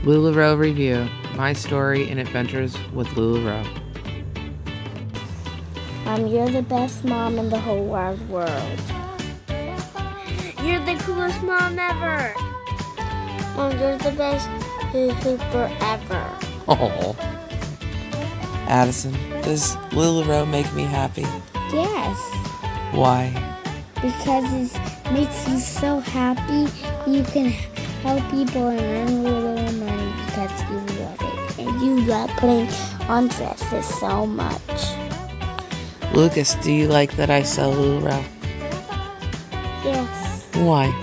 LuLaRoe Review, my story and adventures with LuLaRoe. You're the best mom in the whole wide world. You're the coolest mom ever. You're the best hooper ever. Oh. Addison, does LuLaRoe make me happy? Yes. Why? Because it makes you so happy you can help people and earn a little money because you love it. And you love putting on dresses so much. Lucas, do you like that I sell LuLaRoe? Yes. Why?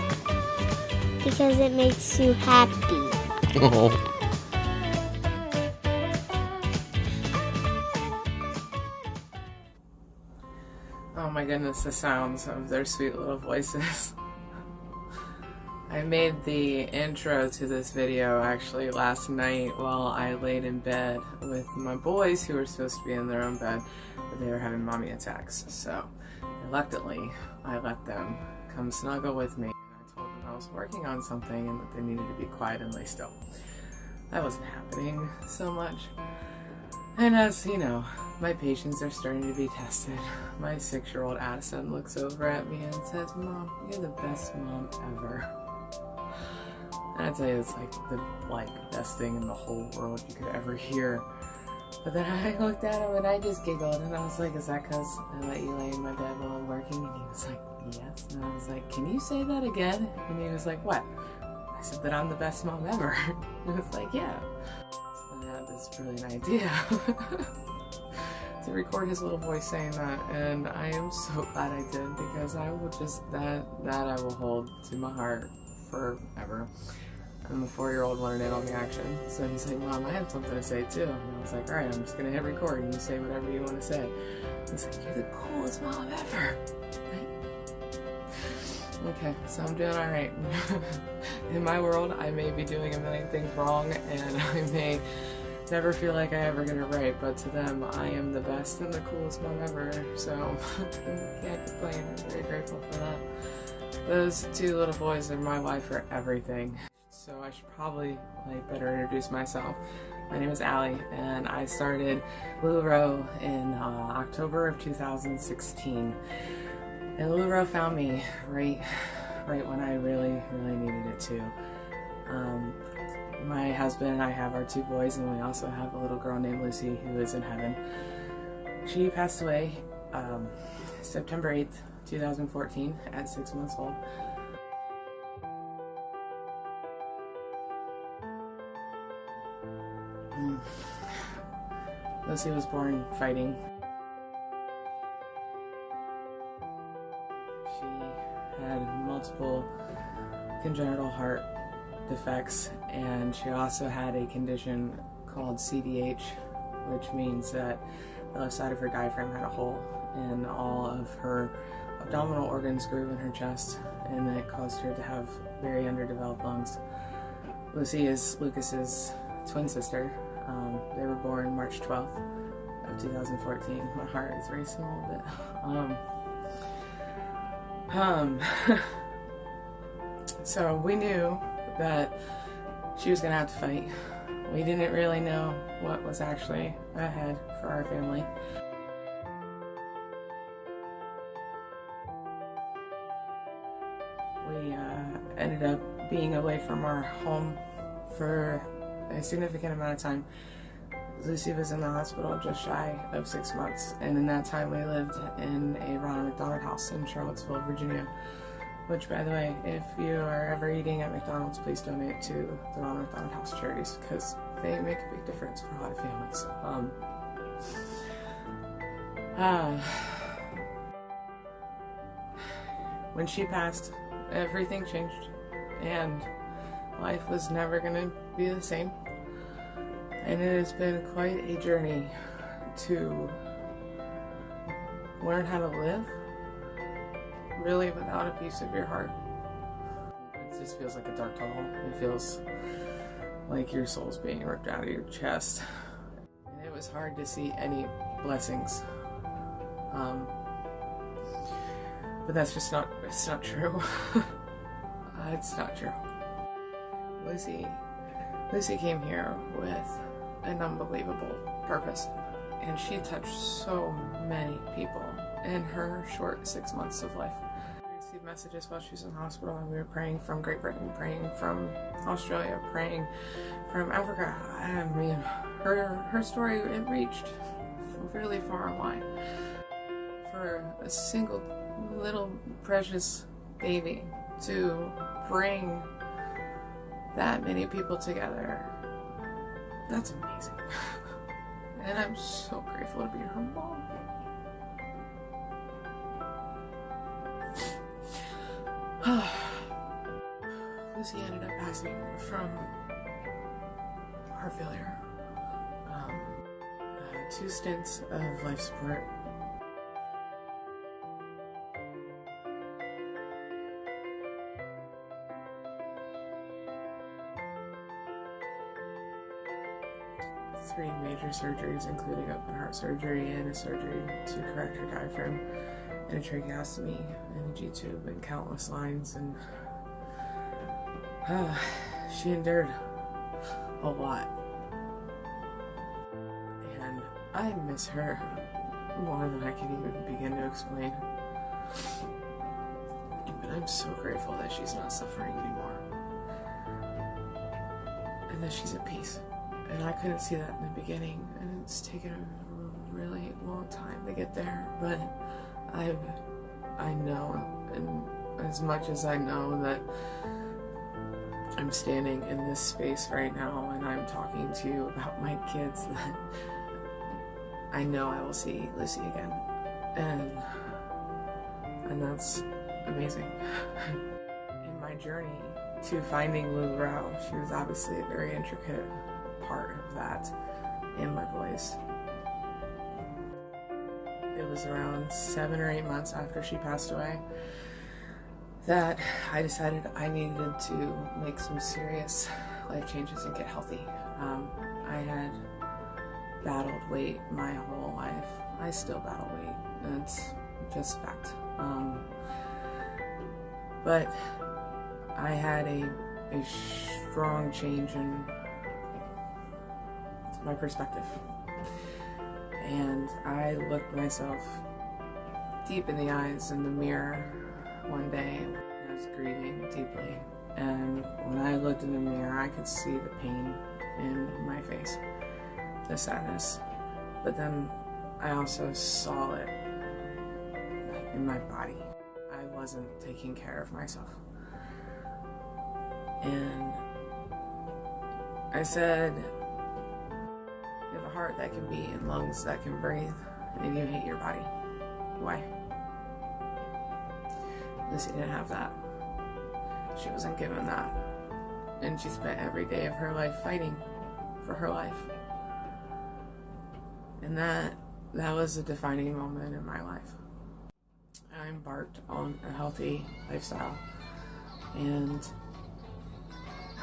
Because it makes you happy. Oh. Oh my goodness, the sounds of their sweet little voices. I made the intro to this video actually last night while I laid in bed with my boys who were supposed to be in their own bed, but they were having mommy attacks. So reluctantly, I let them come snuggle with me. I told them I was working on something and that they needed to be quiet and lay still. That wasn't happening so much. And as you know, my patience are starting to be tested. My 6-year-old Addison looks over at me and says, "Mom, you're the best mom ever." And I tell you, it's like the best thing in the whole world you could ever hear. But then I looked at him and I just giggled and I was like, "Is that because I let you lay in my bed while I'm working?" And he was like, "Yes." And I was like, "Can you say that again?" And he was like, "What?" I said that I'm the best mom ever. And it was like, "Yeah." So I had this brilliant idea to record his little voice saying that, and I am so glad I did, because I will just, that I will hold to my heart forever. And the 4-year-old wanted in on the action, so he's like, "Mom, I have something to say too." And I was like, "Alright, I'm just gonna hit record and you say whatever you want to say." He's like, "You're the coolest mom ever." Okay, so I'm doing alright. In my world, I may be doing a million things wrong, and I may never feel like I ever get it right, but to them, I am the best and the coolest mom ever, so can't complain. I'm very grateful for that. Those 2 little boys are my life for everything. So I should probably better introduce myself. My name is Allie, and I started LuLaRoe in October of 2016. And LuLaRoe found me right when I really needed it to. My husband and I have our 2 boys, and we also have a little girl named Lucy who is in heaven. She passed away September 8th, 2014 at 6 months old. Lucy was born fighting. She had multiple congenital heart defects, and she also had a condition called CDH, which means that the left side of her diaphragm had a hole, and all of her abdominal organs grew in her chest, and that caused her to have very underdeveloped lungs. Lucy is Lucas's twin sister. They were born March 12th of 2014. My heart is racing a little bit. So we knew that she was gonna have to fight. We didn't really know what was actually ahead for our family. We ended up being away from our home for a significant amount of time. Lucy was in the hospital just shy of 6 months, and in that time we lived in a Ronald McDonald house in Charlottesville, Virginia. Which, by the way, if you are ever eating at McDonald's, please donate to the Ronald McDonald House charities, because they make a big difference for a lot of families. When she passed, everything changed, and life was never going to be the same. And it has been quite a journey to learn how to live really without a piece of your heart. It just feels like a dark tunnel. It feels like your soul's being ripped out of your chest. And it was hard to see any blessings. But that's just not, it's not true. It's not true. Lucy Lucy came here with an unbelievable purpose, and she touched so many people in her short 6 months of life. I received messages while she was in the hospital, and we were praying from Great Britain, praying from Australia, praying from Africa. I mean, her story, it reached really far and wide. For a single little precious baby to bring that many people together, that's amazing. And I'm so grateful to be her mom. Lucy ended up passing from heart failure. 2 stints of life support. Three major surgeries, including open heart surgery and a surgery to correct her diaphragm, and a tracheostomy and a G-tube and countless lines, and she endured a lot. And I miss her more than I can even begin to explain. But I'm so grateful that she's not suffering anymore, and that she's at peace. And I couldn't see that in the beginning, and it's taken a really long time to get there, but I know, and as much as I know that I'm standing in this space right now and I'm talking to you about my kids, that I know I will see Lucy again, and that's amazing. In my journey to finding LuLaRoe, she was obviously a very intricate part of that in my boys. It was around 7 or 8 months after she passed away that I decided I needed to make some serious life changes and get healthy. I had battled weight my whole life. I still battle weight. It's just fact. But I had a strong change in my perspective, and I looked myself deep in the eyes in the mirror one day. I was grieving deeply, and when I looked in the mirror, I could see the pain in my face, the sadness, but then I also saw it in my body. I wasn't taking care of myself, and I said, you have a heart that can beat and lungs that can breathe, and you hate your body. Why? Lucy didn't have that. She wasn't given that. And she spent every day of her life fighting for her life. And that was a defining moment in my life. I embarked on a healthy lifestyle, and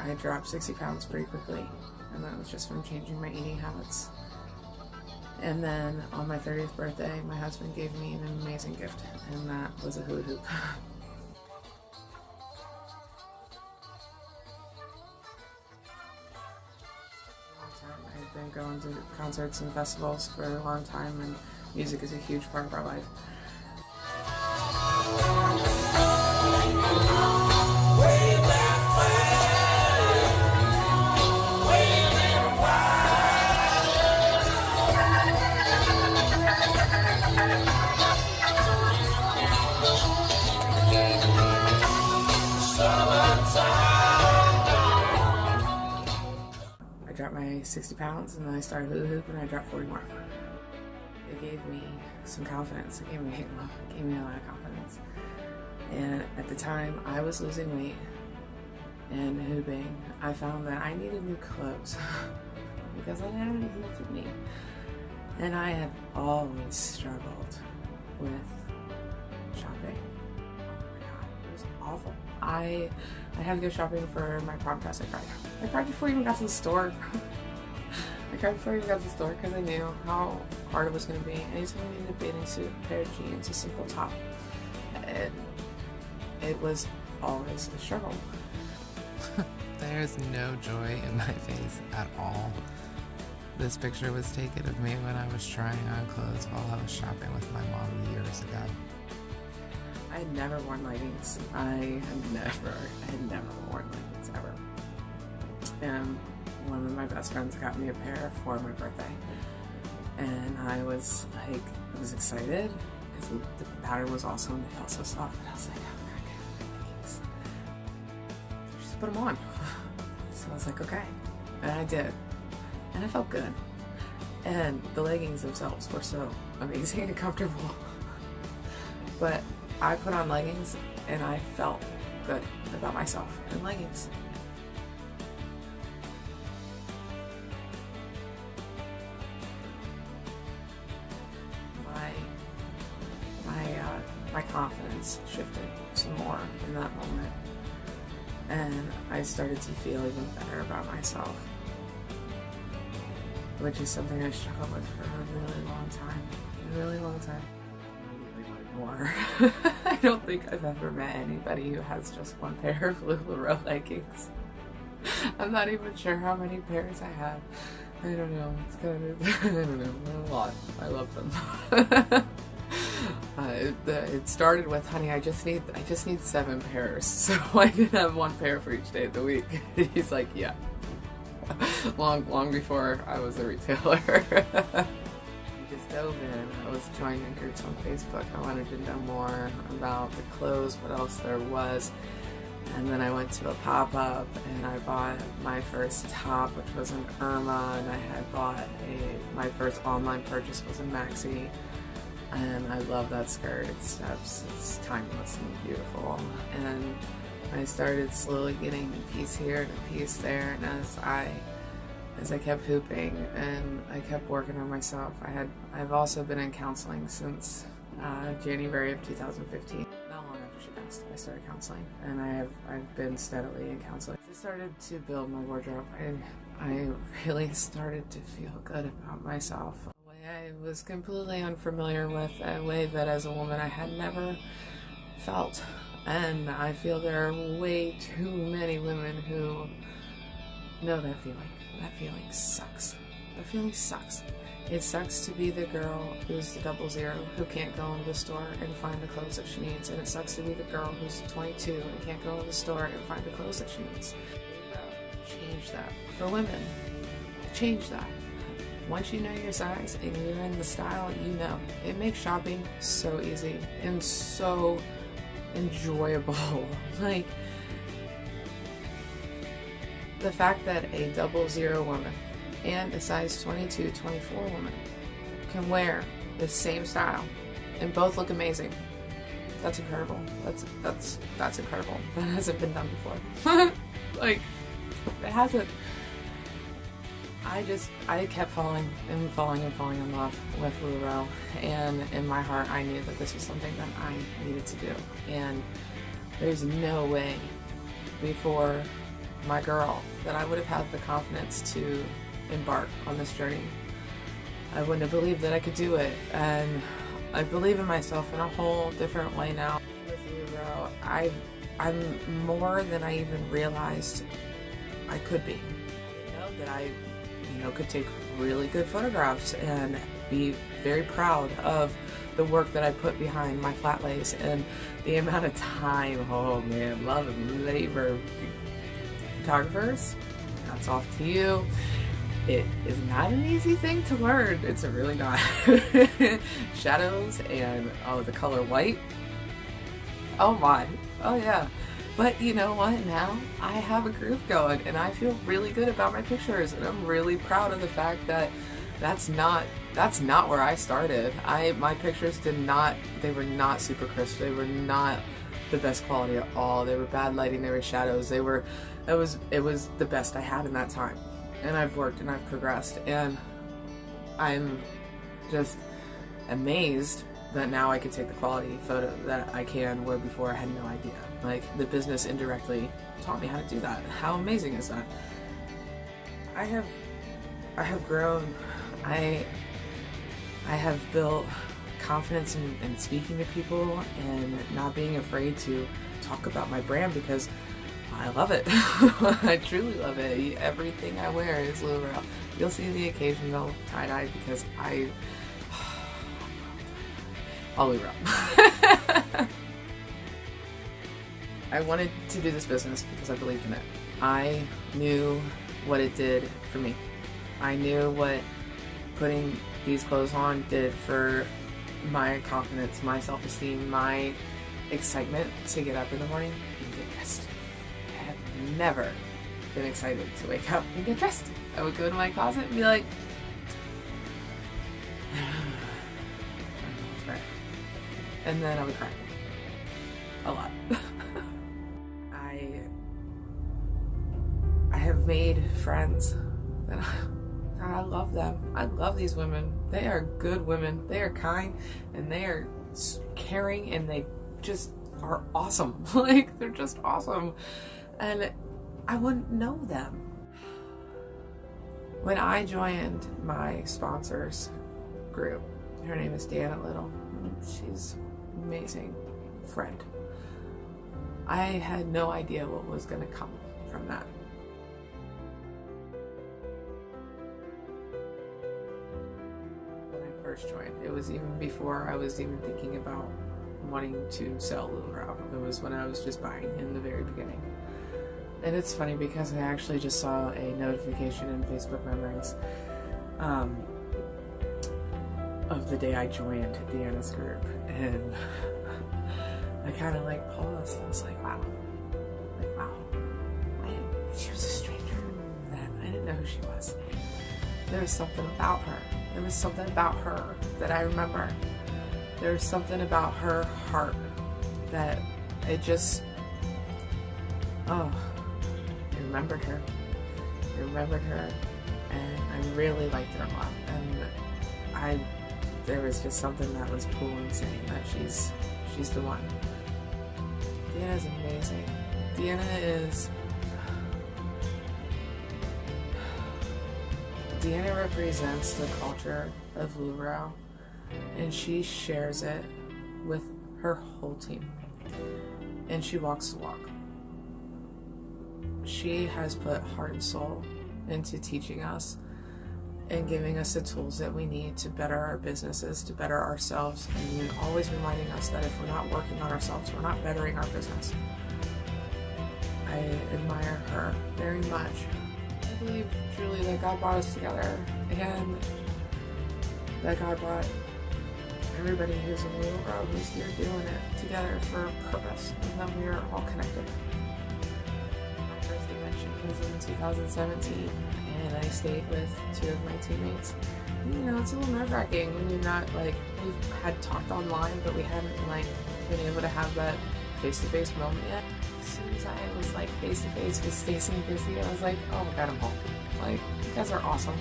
I dropped 60 pounds pretty quickly. And that was just from changing my eating habits. And then on my 30th birthday, my husband gave me an amazing gift, and that was a hula hoop. I've been going to concerts and festivals for a long time, and music is a huge part of our life. I dropped my 60 pounds, and then I started hula hoop, and I dropped 40 more. It gave me some confidence. It gave me a lot of confidence. And at the time I was losing weight and hooping, I found that I needed new clothes because I didn't have any hoop with me. And I had always struggled with shopping. Oh my god, it was awful. I had to go shopping for my prom dress. I cried before I even got to the store. I cried before I even got to the store because I knew how hard it was going to be. Anytime I needed a bathing suit, a pair of jeans, a simple top, it was always a struggle. The There's no joy in my face at all. This picture was taken of me when I was trying on clothes while I was shopping with my mom years ago. I had never worn leggings. I had never worn leggings ever. And one of my best friends got me a pair for my birthday. And I was excited because the pattern was awesome and they felt so soft. And I was like, oh, I got leggings. Just put them on. So I was like, okay. And I did. And I felt good. And the leggings themselves were so amazing and comfortable. But I put on leggings and I felt good about myself in leggings. My confidence shifted some more in that moment. And I started to feel even better about myself, which is something I struggled with for a really long time. I really wanted more. I don't think I've ever met anybody who has just one pair of LuLaRoe leggings. I'm not even sure how many pairs I have. I don't know. It's kind of, I don't know, a lot. I love them. It started with, honey, I just need 7 pairs, so I can have 1 pair for each day of the week. He's like, yeah. Long before I was a retailer. I just dove in. I was joining groups on Facebook. I wanted to know more about the clothes, what else there was. And then I went to a pop-up and I bought my first top, which was an Irma, and I had bought my first online purchase was a maxi. And I love that skirt. It's timeless and beautiful. And I started slowly getting a piece here and a piece there. And as I kept hooping and I kept working on myself, I've also been in counseling since January of 2015. Not long after she passed, I started counseling, and I've been steadily in counseling. I started to build my wardrobe. I really started to feel good about myself. I was completely unfamiliar with, a way that as a woman I had never felt. And I feel there are way too many women who know that feeling. That feeling sucks. That feeling sucks. It sucks to be the girl who's the 00 who can't go into the store and find the clothes that she needs. And it sucks to be the girl who's 22 and can't go to the store and find the clothes that she needs. Change that. For women, change that. Once you know your size and you're in the style, you know. It makes shopping so easy and so enjoyable. Like, the fact that a 00 woman and a size 22, 24 woman can wear the same style and both look amazing. That's incredible. That's incredible. That hasn't been done before. Like, it hasn't. I kept falling in love with LuLaRoe, and in my heart I knew that this was something that I needed to do. And there's no way before my girl that I would have had the confidence to embark on this journey. I wouldn't have believed that I could do it, and I believe in myself in a whole different way now. With LuLaRoe, I'm more than I even realized I could be. I know that I could take really good photographs and be very proud of the work that I put behind my flat lays and the amount of time. Oh man, love and labor. Photographers, hats off to you. It is not an easy thing to learn. It's really not. Shadows and the color white. Oh my. Oh yeah. But you know what, now I have a groove going and I feel really good about my pictures, and I'm really proud of the fact that that's not where I started. My pictures they were not super crisp. They were not the best quality at all. They were bad lighting, they were shadows. It was the best I had in that time. And I've worked and I've progressed, and I'm just amazed that now I can take the quality photo that I can, where before I had no idea. Like, the business indirectly taught me how to do that. How amazing is that? I have grown. I have built confidence in speaking to people and not being afraid to talk about my brand, because I love it. I truly love it. Everything I wear is LuLaRoe. You'll see the occasional tie-dye because all LuLaRoe. I wanted to do this business because I believed in it. I knew what it did for me. I knew what putting these clothes on did for my confidence, my self-esteem, my excitement to get up in the morning and get dressed. I have never been excited to wake up and get dressed. I would go to my closet and be like, and then I would cry a lot. I have made friends that I love them. I love these women. They are good women. They are kind and they are caring and they just are awesome. Like, they're just awesome. And I wouldn't know them. When I joined my sponsors group, her name is Deanna Little. She's an amazing friend. I had no idea what was going to come from that. When I first joined, it was even before I was even thinking about wanting to sell LuLaRoe. It was when I was just buying in the very beginning. And it's funny because I actually just saw a notification in Facebook Memories of the day I joined Deanna's group, and I kind of like paused. I was like, wow. She was a stranger then. I didn't know who she was. There was something about her. There was something about her that I remember. There was something about her heart that it just, oh, I remembered her. And I really liked her a lot. And there was just something that was pulling, saying that she's the one. Deanna's amazing. Deanna represents the culture of LuLaRoe, and she shares it with her whole team. And she walks the walk. She has put heart and soul into teaching us and giving us the tools that we need to better our businesses, to better ourselves, and always reminding us that if we're not working on ourselves, we're not bettering our business. I admire her very much. I believe truly that God brought us together, and that God brought everybody who's in LuLaRoe, who's here doing it together for a purpose, and that we are all connected. My first convention was in 2017, and I stayed with 2 of my teammates. And, it's a little nerve-wracking when you're not, we had talked online, but we hadn't, been able to have that face-to-face moment yet. As soon as I was, face-to-face with Stacy and Chrissy, I was like, oh my god, I'm home. You guys are awesome.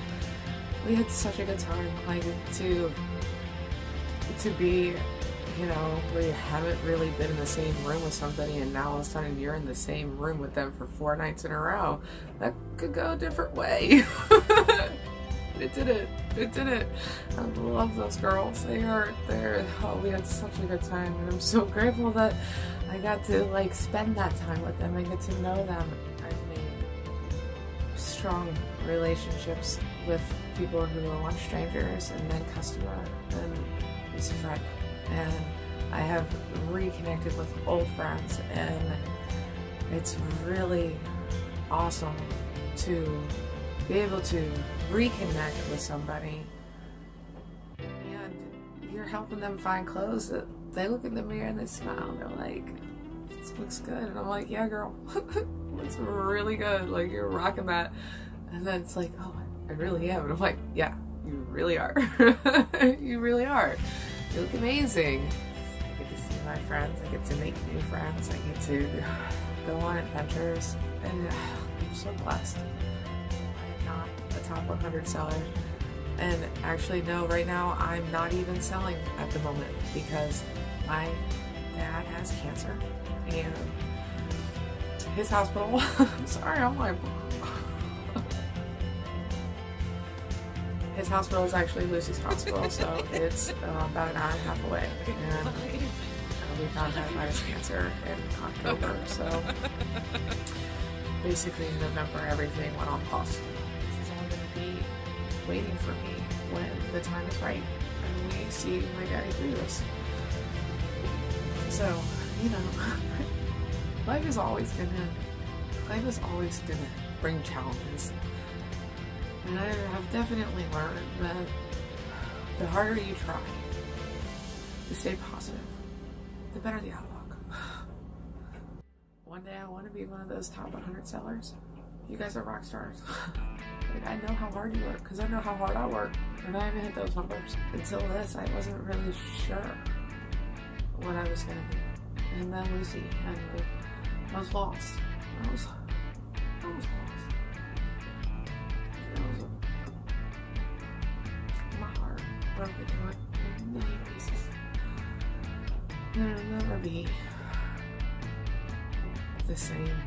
We had such a good time, to be, where you haven't really been in the same room with somebody, and now all of a sudden you're in the same room with them for 4 nights in a row. That could go a different way. It did it. I love those girls. We had such a good time, and I'm so grateful that I got to spend that time with them and get to know them. I've made strong relationships with people who were once strangers and then customer and is a friend. And I have reconnected with old friends, and it's really awesome to be able to reconnect with somebody, and you're helping them find clothes that they look in the mirror and they smile and they're like, this looks good, and I'm like, yeah girl, looks really good, you're rocking that. And then it's like, oh, I really am. And I'm like, yeah, you really are. You really are. You look amazing. I get to see my friends, I get to make new friends, I get to go on adventures, and I'm so blessed. I'm not a top 100 seller, and actually no, right now I'm not even selling at the moment because my dad has cancer, and his hospital, I'm sorry, I'm like, his hospital is actually Lucy's hospital, so it's about an hour and a half away, and we found out about his cancer in October, so basically in November, everything went on pause. This is all going to be waiting for me when the time is right and we see my daddy through this. So, you know, life is always gonna bring challenges. And I have definitely learned that the harder you try to stay positive, the better the outlook. One day I want to be one of those top 100 sellers. You guys are rock stars. Like, I know how hard you work because I know how hard I work, and I haven't hit those numbers. Until this, I wasn't really sure what I was gonna do. And then we see, and I was lost. I was lost. My heart broke into a million pieces. And it'll never be the same.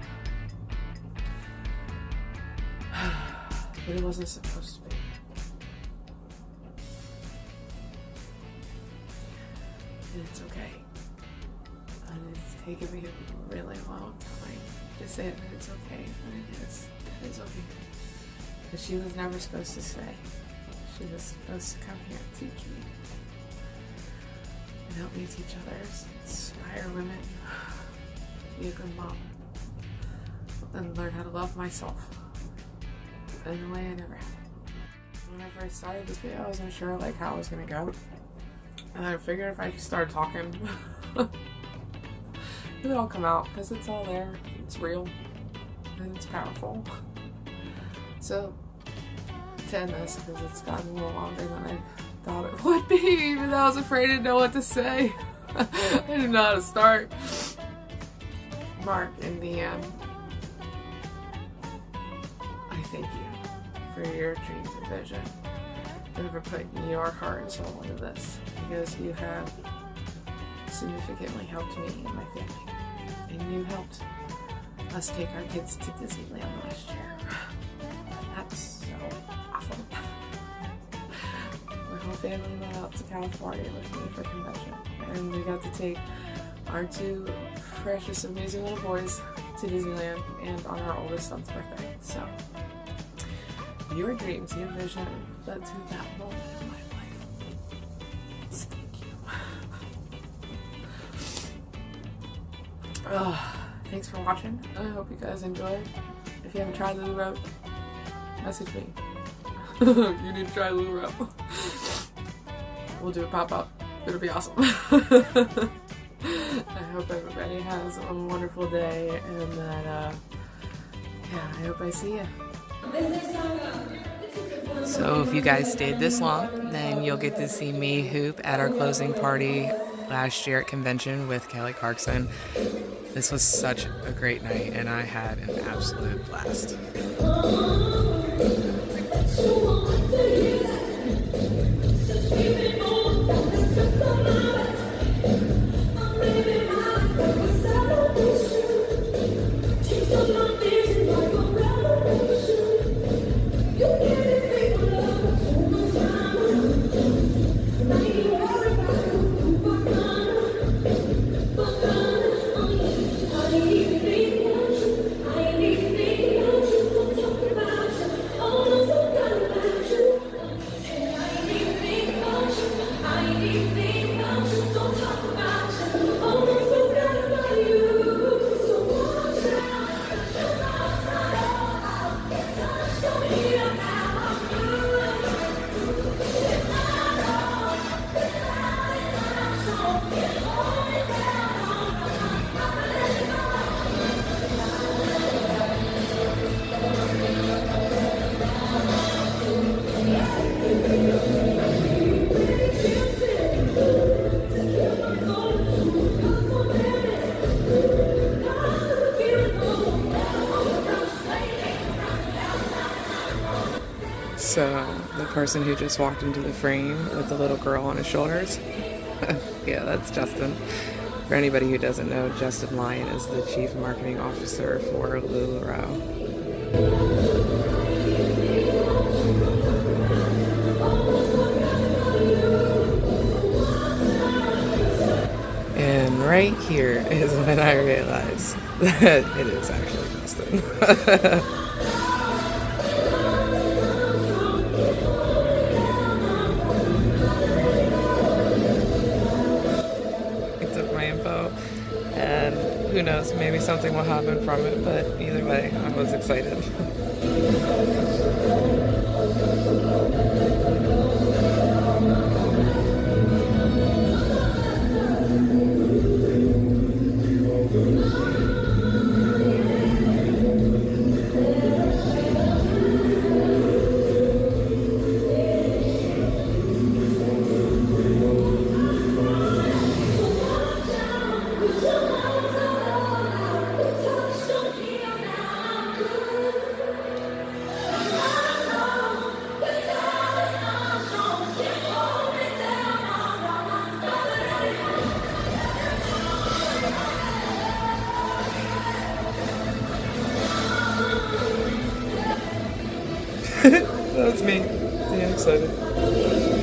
But it wasn't supposed to be. And it's okay. And it's taken me a really long time to say that it's okay, but it is. It is okay. Because she was never supposed to stay. She was supposed to come here and teach me. And help me teach others. Inspire women. Be a good mom. And learn how to love myself in a way I never had. When I first started this video, I wasn't sure like how it was gonna go. And I figured if I started talking, it would all come out because it's all there. It's real and it's powerful. So to end this, because it's gotten a little longer than I thought it would be, even though I was afraid to know what to say. I didn't know how to start. Mark, in the end, I thank you for your dreams and vision, and for putting your heart and soul into this, because you have significantly helped me and my family, and you helped us take our kids to Disneyland last year. That's so awesome. My whole family went out to California with me for convention, and we got to take our two precious, amazing little boys to Disneyland, and on our oldest son's birthday. So, your dreams, your vision led to that moment in my life. So thank you. Thanks for watching. I hope you guys enjoyed. If you haven't tried LuLaRoe, message me. You need to try LuLaRoe. We'll do a pop-up. It'll be awesome. I hope everybody has a wonderful day, and that, yeah, I hope I see you. So if you guys stayed this long, then you'll get to see me hoop at our closing party last year at convention with Kelly Clarkson. This was such a great night, and I had an absolute blast. So, the person who just walked into the frame with the little girl on his shoulders, yeah, that's Justin. For anybody who doesn't know, Justin Lyon is the Chief Marketing Officer for LuLaRoe. And right here is when I realized that it is actually Justin. Boston. He took my info, and who knows, maybe something will happen from it, but either way, I was excited. That was me, getting excited.